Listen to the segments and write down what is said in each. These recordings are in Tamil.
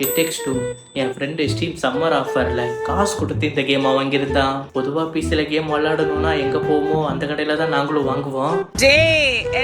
இட் டேக்ஸ் டூ என் ஃப்ரெண்டு ஸ்டீம் சம்மர் ஆஃபரில் காசு கொடுத்து இந்த கேமை வாங்கியிருந்தான். பொதுவாக பிசியில் கேம் விளையாடணும்னா எங்கே போவோமோ அந்த கடையில் தான் நாங்களும் வாங்குவோம்.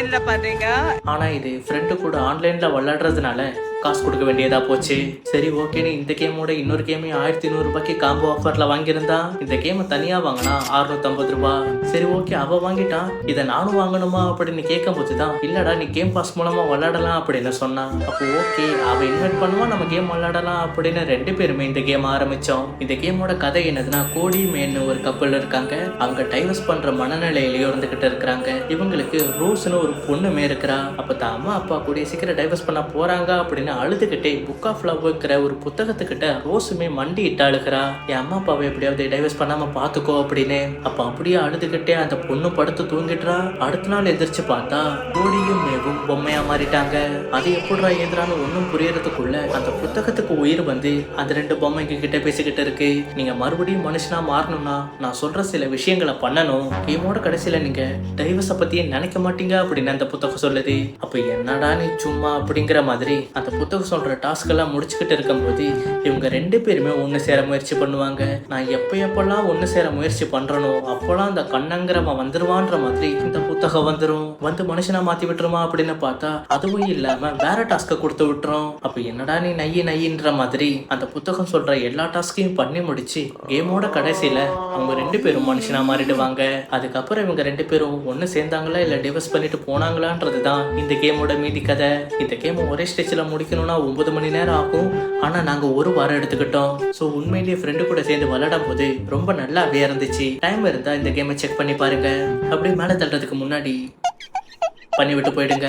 என்ன பண்றீங்க? ஆனால் இது ஃப்ரெண்டு கூட ஆன்லைனில் விளையாடுறதுனால காசு கொடுக்க வேண்டியதா போச்சு. சரி ஓகேன்னு இந்த கேமோட இன்னொரு கேமையும் 1100 ரூபாய்க்கு காம்போ ஆஃபர்ல வாங்கியிருந்தா. இந்த கேமை தனியா வாங்கினா 650 ரூபாய். சரி ஓகே அவ வாங்கிட்டான், இதை நானும் வாங்கணுமா அப்படின்னு கேட்கும் போதுதான் இல்லடா நீ கேம் பாஸ் மூலமா விளையாடலாம் அப்படின்னு சொன்னான். அப்போ ஓகே அவ இன்வைட் பண்ணுவா, நம்ம கேம் விளையாடலாம் அப்படின்னு 2 பேருமே இந்த கேம் ஆரம்பிச்சோம். இந்த கேமோட கதை என்னதுன்னா, கோடி மேன்னு ஒரு கப்பல் இருக்காங்க. அவங்க டைவர்ஸ் பண்ற மனநிலையிலயோ இருந்துகிட்டு இருக்கிறாங்க. இவங்களுக்கு ரோஸ்னு ஒரு பொண்ணுமே இருக்கிறா. அப்ப தான் அம்மா அப்பா கூடிய சீக்கிரம் டைவர்ஸ் பண்ண போறாங்க அப்படின்னு அழுதுகிட்டே புக் ஆஃப் லவ்ங்கிற ஒரு புத்தகத்துக்கிட்ட ரோஸுமே மண்டி இட்டு அழுகிறா. என் அம்மா அப்பாவை எப்படியாவது டைவர்ஸ் பண்ணாம பாத்துக்கோ அப்படின்னு. அப்ப அப்படியே அழுதுகிட்டே அந்த பொண்ணு படுத்து தூங்கிடுறா. அடுத்த நாள் எதிர்த்து பார்த்தா கோடியும் மேவும் பொம்மையா மாறிட்டாங்க. அது எப்படிடா எதிரான ஒன்னும் புரியறதுக்குள்ள அந்த புத்தகத்துக்கு உயிர் வந்து அந்த 2 பொம்மைங்க கிட்ட பேசிக்கிட்டு இருக்கு. நீங்க மறுபடியும் மனுஷனா மாறணும்னா நான் சொல்ற சில விஷயங்களை பண்ணணும். கேமோட கடைசியில நீங்க டைவர்ஸை பத்தியே நினைக்க மாட்டீங்க அப்படின்னு அந்த புத்தகம் சொல்லுது. அப்ப என்னடா நீ சும்மா அப்படிங்கிற மாதிரி அந்த புத்தகம் சொல்ற டாஸ்க் எல்லாம் முடிச்சுக்கிட்டு இருக்கும்போது இவங்க 2 பேருமே ஒண்ணு சேர முயற்சி பண்ணுவாங்க. நான் எப்பெல்லாம் ஒண்ணு சேர முயற்சி பண்றனோ அப்பெல்லாம் அந்த கண்ணங்கிறவன் வந்துருவான்ற மாதிரி இந்த புத்தகம் வந்து மனுஷனா மாத்தி விட்டுருமா அப்படின்னு பார்த்தா அதுவும் இல்லாம வேற டாஸ்க கொடுத்து விட்டுரும். அப்ப என்னடா நீ நையின்ற மாதிரி அந்த புத்தகம் சொல்ற எல்லா டாஸ்கையும் பண்ணி முடிச்சு கேமோட கடைசியில அவங்க 2 பேரும் மனுஷனா மாறிடுவாங்க. அதுக்கப்புறம் இவங்க 2 பேரும் ஒண்ணு சேர்ந்தாங்களா இல்ல டிவோர்ஸ் பண்ணிட்டு போனாங்களான்றதுதான் இந்த கேமோட மீதி கதை. இந்த கேம் ஒரே ஸ்டேஜ்ல முடிக்கணும்னா 9 மணி நேரம் ஆகும். ஆனா நாங்க 1 வாரம் எடுத்துக்கிட்டோம். ஸோ உண்மையிலேயே ஃப்ரெண்டு கூட சேர்ந்து விளையாடும் போது ரொம்ப நல்லாவே இருந்துச்சு. டைம் இருந்தா இந்த கேமை செக் பண்ணி பாருங்க. அப்படியே மேலே தள்ளுறதுக்கு முன்னாடி பண்ணி விட்டு போயிடுங்க.